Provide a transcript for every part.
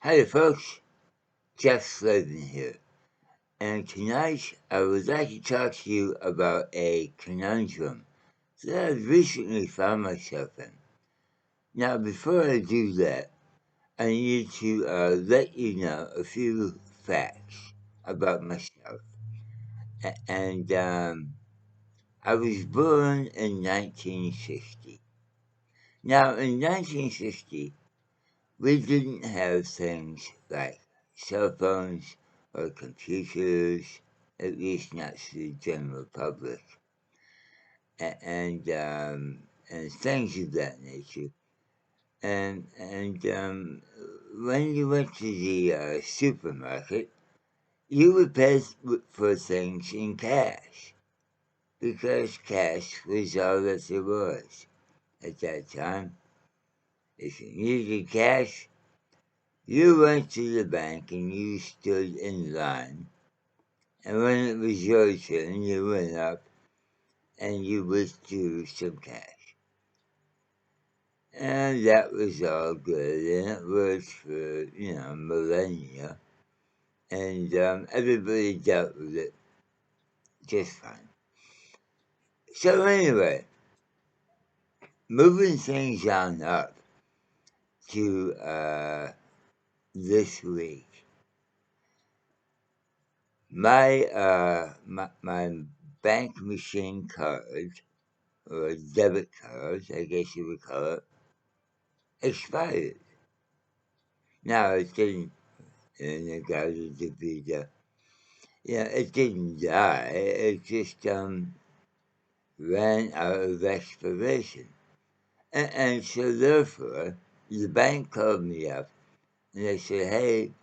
Hi folks, Jeff Slavin here, and tonight I would like to talk to you about a conundrum that I've recently found myself in. Now, before I do that, I need to let you know a few facts about myself. And I was born in 1960. Now, in 1960, we didn't have things like cell phones or computers, at least not to the general public, and things of that nature. And when you went to the supermarket, you would pay for things in cash because cash was all that there was at that time. If you needed cash, you went to the bank and you stood in line, and when it was your turn, you went up and you withdrew some cash. And that was all good, and it worked for, millennia, and everybody dealt with it just fine. So anyway, moving things on up to this week. My bank machine card, or debit card, I guess you would call it, expired. Now it didn't, in regard to the, it didn't die. It just ran out of expiration, and so therefore the bank called me up and they said, "Hey,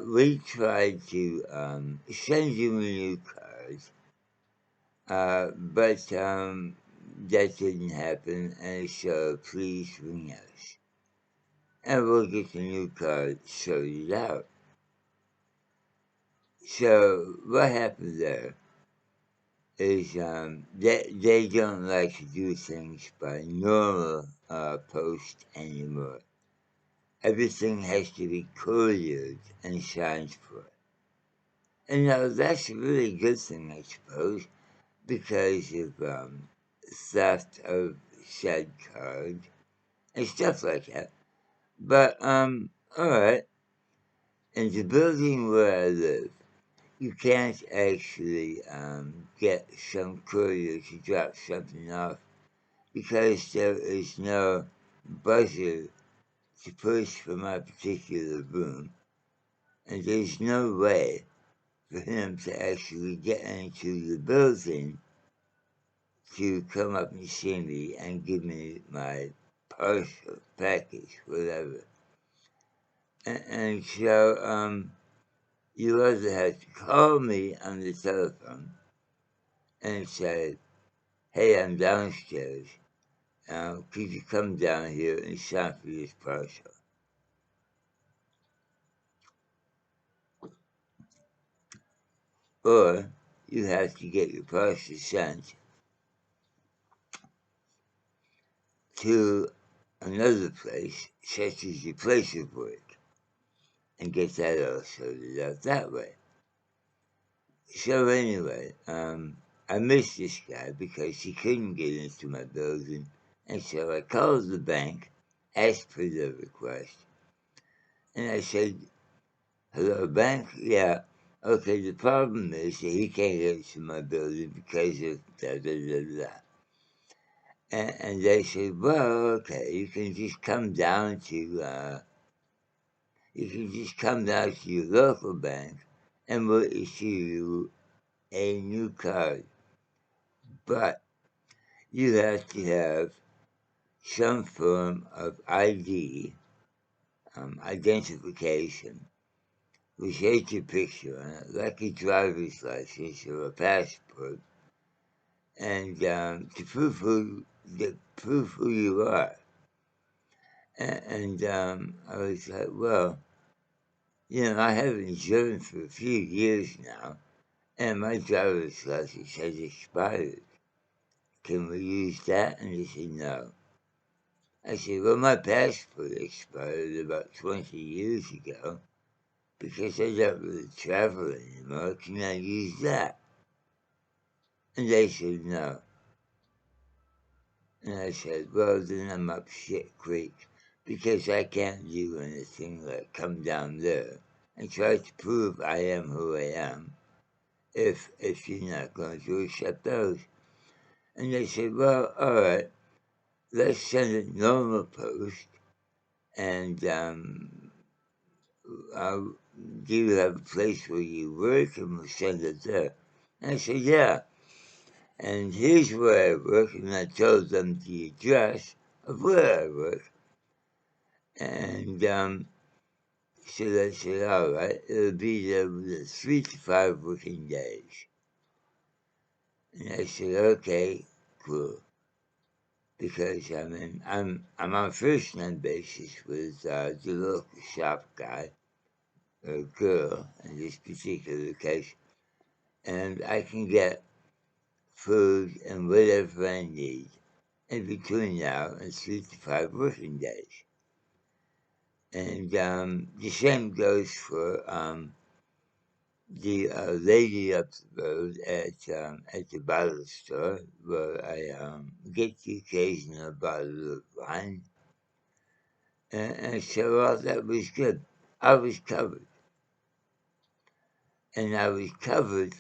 we tried to send you a new card, but that didn't happen, and so please ring us, and we'll get the new card sorted out." So what happened there is they don't like to do things by normal post anymore. Everything has to be couriered and signed for. And now that's a really good thing, I suppose, because of theft of said card and stuff like that. But alright, in the building where I live, you can't actually get some courier to drop something off because there is no buzzer to push for my particular room, and there's no way for him to actually get into the building to come up and see me and give me my parcel, package, whatever. And so you either have to call me on the telephone and say, "Hey, I'm downstairs. Could you come down here and sign for this parcel?" Or you have to get your parcel sent to another place, such as your place of work, and get that all sorted out that way. So anyway, I missed this guy because he couldn't get into my building, and so I called the bank, asked for the request, and I said, "Hello, bank? Yeah. Okay, the problem is that he can't get into my building because of da da da da." And they said, "Well, okay, you can just come down to your local bank, and we'll issue you a new card. But you have to have some form of ID, identification, which has your picture on it, like a driver's license or a passport, and to prove who you are." And I was like, "Well, I haven't driven for a few years now, and my driver's license has expired. Can we use that?" And they said, "No." I said, well, my passport expired about 20 years ago because I don't really travel anymore. Can I use that? And they said, no. And I said, well, then I'm up shit creek because I can't do anything like come down there and try to prove I am who I am if you're not going to accept those. And they said, well, all right, let's send it normal post and do you have a place where you work and we'll send it there. And I said, yeah. And here's where I work, and I told them the address of where I work. And so they said, all right, it'll be there within 3 to 5 working days. And I said, okay, cool. Because I mean, I'm on first name basis with the local shop guy, or girl in this particular case, and I can get food and whatever I need in between now and 3 to 5 working days. And the same goes for the lady up the road at the bottle store where I get the occasional bottle of wine. And so all that was good. I was covered. And I was covered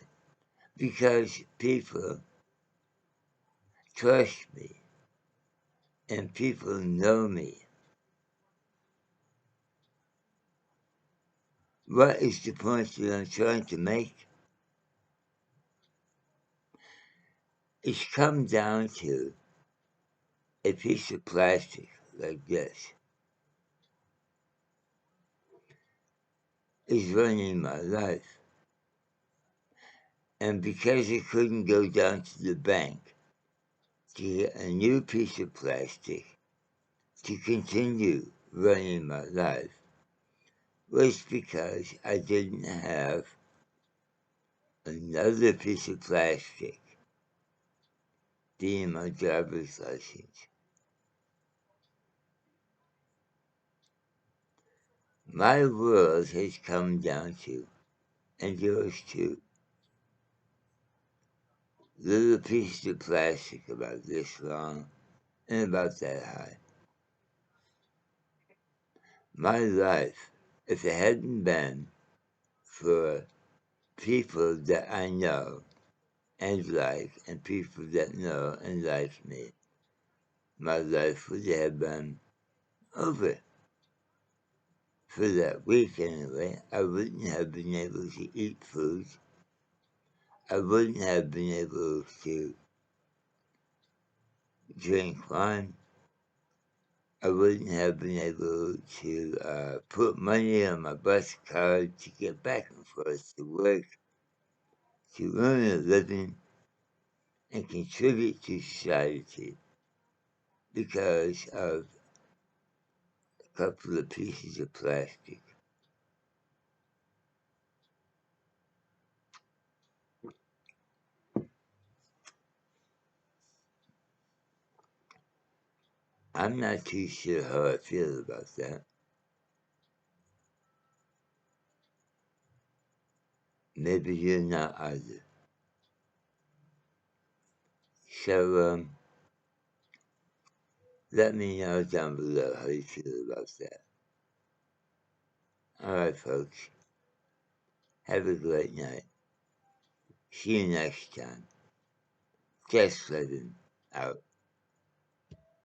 because people trust me and people know me. What is the point that I'm trying to make? It's come down to a piece of plastic like this is running my life. And because I couldn't go down to the bank to get a new piece of plastic to continue running my life was because I didn't have another piece of plastic being my driver's license. My world has come down to, and yours too, little pieces of plastic about this long and about that high. My life, if it hadn't been for people that I know and like, and people that know and like me, my life would have been over. For that week anyway, I wouldn't have been able to eat food. I wouldn't have been able to drink wine. I wouldn't have been able to put money on my bus card to get back and forth to work, to earn a living, and contribute to society because of a couple of pieces of plastic. I'm not too sure how I feel about that. Maybe you're not either. So, let me know down below how you feel about that. Alright, folks. Have a great night. See you next time. Just living out.